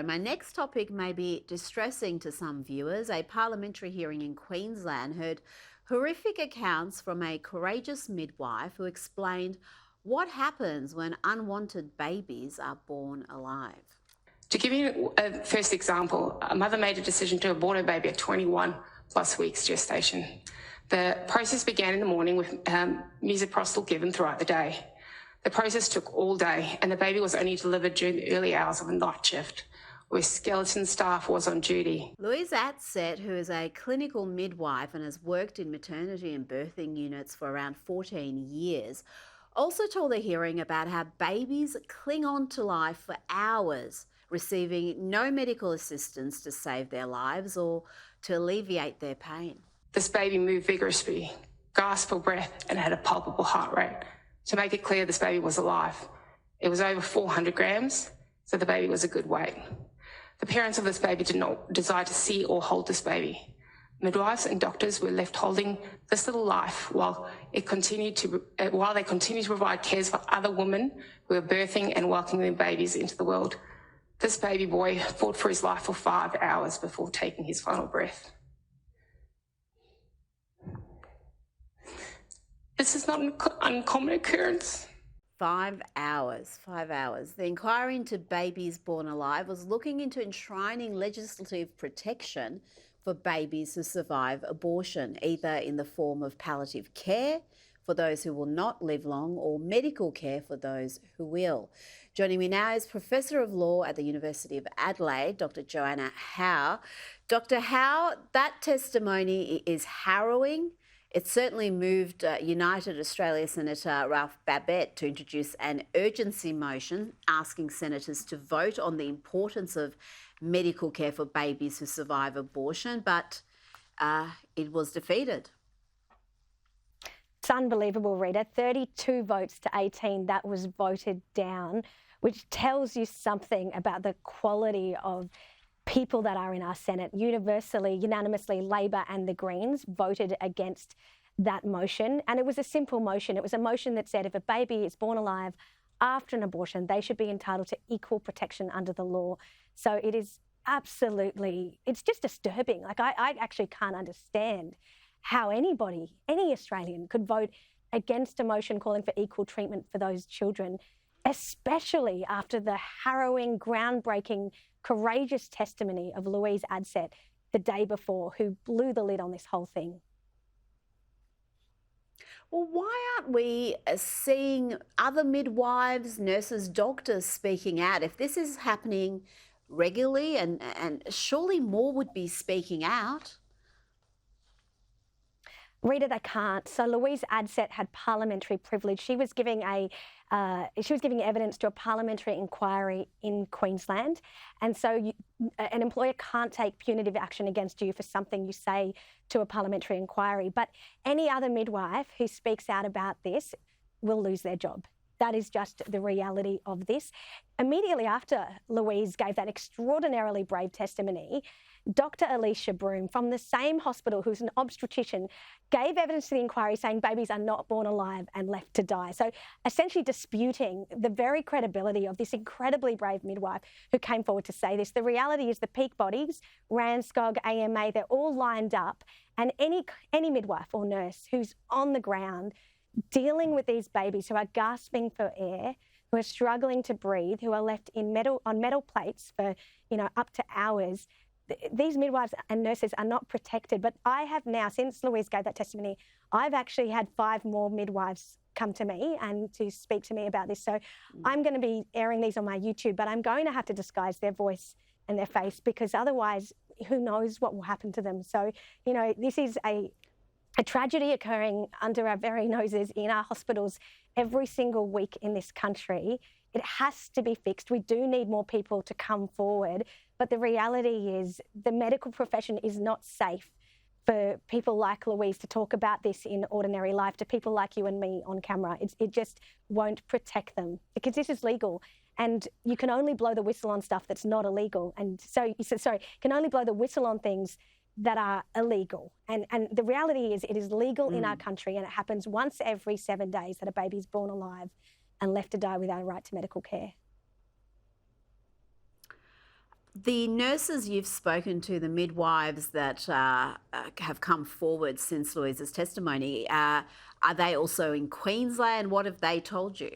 My next topic may be distressing to some viewers. A parliamentary hearing in Queensland heard horrific accounts from a courageous midwife who explained what happens when unwanted babies are born alive. To give you a first example, a mother made a decision to abort her baby at 21 plus weeks gestation. The process began in the morning with misoprostol given throughout the day. The process took all day, and the baby was only delivered during the early hours of a night shift, where skeleton staff was on duty. Louise Atsett, who is a clinical midwife and has worked in maternity and birthing units for around 14 years, also told the hearing about how babies cling on to life for hours, receiving no medical assistance to save their lives or to alleviate their pain. This baby moved vigorously, gasped for breath, and had a palpable heart rate. To make it clear, this baby was alive. It was over 400 grams, so the baby was a good weight. The parents of this baby did not desire to see or hold this baby. Midwives and doctors were left holding this little life while they continued to provide cares for other women who were birthing and welcoming their babies into the world. This baby boy fought for his life for 5 hours before taking his final breath. This is not an uncommon occurrence. 5 hours. The inquiry into babies born alive was looking into enshrining legislative protection for babies who survive abortion, either in the form of palliative care for those who will not live long or medical care for those who will. Joining me now is Professor of Law at the University of Adelaide, Dr. Joanna Howe. Dr. Howe, that testimony is harrowing. It certainly moved United Australia Senator Ralph Babet to introduce an urgency motion asking senators to vote on the importance of medical care for babies who survive abortion, but it was defeated. It's unbelievable, Rita. 32 votes to 18, that was voted down, which tells you something about the quality of people that are in our Senate. Universally, unanimously, Labor and the Greens voted against that motion. And it was a simple motion. It was a motion that said if a baby is born alive after an abortion, they should be entitled to equal protection under the law. So it is absolutely, it's just disturbing. Like I actually can't understand how anybody, any Australian, could vote against a motion calling for equal treatment for those children, especially after the harrowing, groundbreaking, courageous testimony of Louise Adsett the day before, who blew the lid on this whole thing. Well, why aren't we seeing other midwives, nurses, doctors speaking out? If this is happening regularly, and surely more would be speaking out. Rita, they can't. So Louise Adsett had parliamentary privilege. She was giving evidence to a parliamentary inquiry in Queensland, and so an employer can't take punitive action against you for something you say to a parliamentary inquiry. But any other midwife who speaks out about this will lose their job. That is just the reality of this. Immediately after Louise gave that extraordinarily brave testimony, Dr. Alicia Broom from the same hospital, who's an obstetrician, gave evidence to the inquiry saying babies are not born alive and left to die. So essentially disputing the very credibility of this incredibly brave midwife who came forward to say this. The reality is the peak bodies, RANSCOG, AMA, they're all lined up, and any midwife or nurse who's on the ground dealing with these babies who are gasping for air, who are struggling to breathe, who are left on metal plates for up to hours, these midwives and nurses are not protected. But I have now, since Louise gave that testimony, I've actually had 5 more midwives come to me and to speak to me about this. So I'm going to be airing these on my YouTube, but I'm going to have to disguise their voice and their face, because otherwise who knows what will happen to them. So, this is a tragedy occurring under our very noses in our hospitals every single week in this country. It has to be fixed. We do need more people to come forward. But the reality is the medical profession is not safe for people like Louise to talk about this in ordinary life, to people like you and me on camera. It just won't protect them, because this is legal. And you can only blow the whistle on stuff that's not illegal. And so, can only blow the whistle on things that are illegal. And the reality is it is legal in our country, and it happens once every 7 days that a baby is born alive and left to die without a right to medical care. The nurses you've spoken to, the midwives that have come forward since Louise's testimony, are they also in Queensland? What have they told you?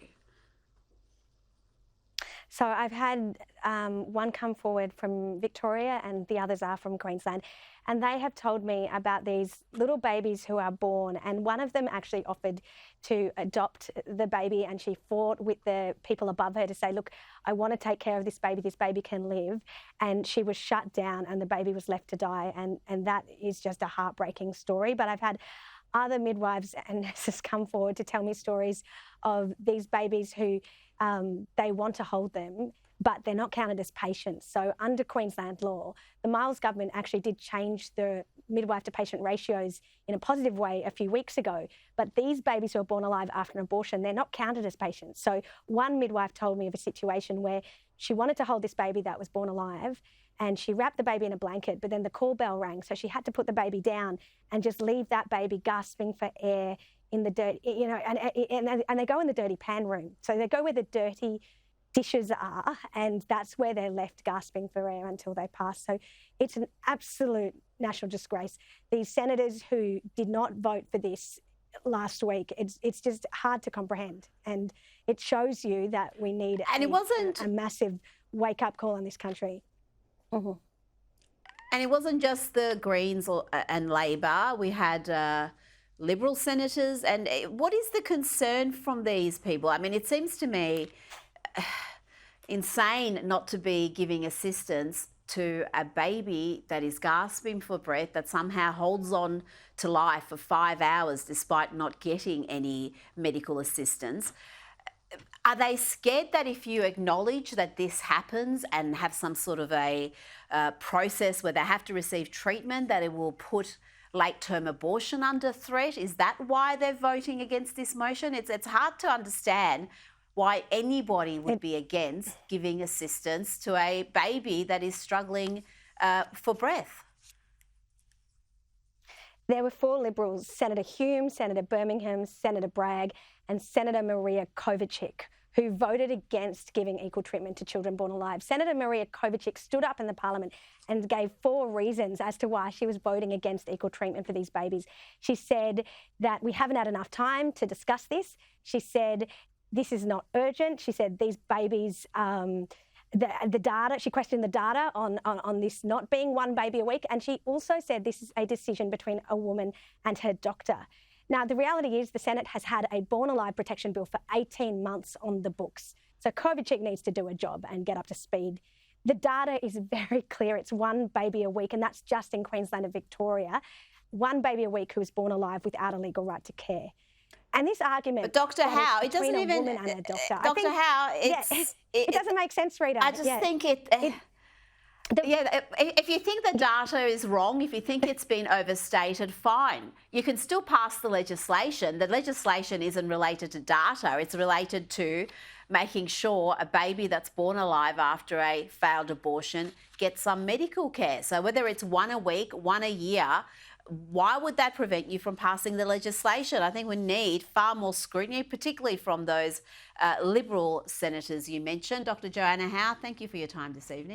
So I've had one come forward from Victoria and the others are from Queensland. And they have told me about these little babies who are born. And one of them actually offered to adopt the baby, and she fought with the people above her to say, look, I want to take care of this baby can live. And she was shut down and the baby was left to die. And that is just a heartbreaking story. But I've had other midwives and nurses come forward to tell me stories of these babies who they want to hold them, but they're not counted as patients. So under Queensland law, the Miles government actually did change the midwife to patient ratios in a positive way a few weeks ago. But these babies who are born alive after an abortion, they're not counted as patients. So one midwife told me of a situation where she wanted to hold this baby that was born alive, and she wrapped the baby in a blanket, but then the call bell rang. So she had to put the baby down and just leave that baby gasping for air in the dirt, you know, and they go in the dirty pan room. So they go where the dirty dishes are, and that's where they're left gasping for air until they pass. So it's an absolute national disgrace. These senators who did not vote for this last week, it's just hard to comprehend. And it shows you that we need a massive wake-up call in this country. Mm-hmm. And it wasn't just the Greens and Labor. We had Liberal senators. And what is the concern from these people? I mean, it seems to me insane not to be giving assistance to a baby that is gasping for breath, that somehow holds on to life for 5 hours despite not getting any medical assistance. Are they scared that if you acknowledge that this happens and have some sort of a process where they have to receive treatment, that it will put late-term abortion under threat? Is that why they're voting against this motion? It's hard to understand why anybody would be against giving assistance to a baby that is struggling for breath. There were 4 Liberals, Senator Hume, Senator Birmingham, Senator Bragg and Senator Maria Kovacic, who voted against giving equal treatment to children born alive. Senator Maria Kovacic stood up in the parliament and gave 4 reasons as to why she was voting against equal treatment for these babies. She said that we haven't had enough time to discuss this. She said this is not urgent. She said these babies, the data, she questioned the data on this not being 1 baby a week. And she also said this is a decision between a woman and her doctor. Now, the reality is the Senate has had a born alive protection bill for 18 months on the books. So Kovacic needs to do a job and get up to speed. The data is very clear. It's 1 baby a week, and that's just in Queensland and Victoria. 1 baby a week who is born alive without a legal right to care. And this argument, but Dr. Howe, it doesn't even. Dr. Howe, it doesn't make sense, Rita. I just think if you think the data is wrong, if you think it's been overstated, fine. You can still pass the legislation. The legislation isn't related to data. It's related to making sure a baby that's born alive after a failed abortion gets some medical care. So whether it's 1 a week, 1 a year, why would that prevent you from passing the legislation? I think we need far more scrutiny, particularly from those Liberal senators you mentioned. Dr. Joanna Howe, thank you for your time this evening.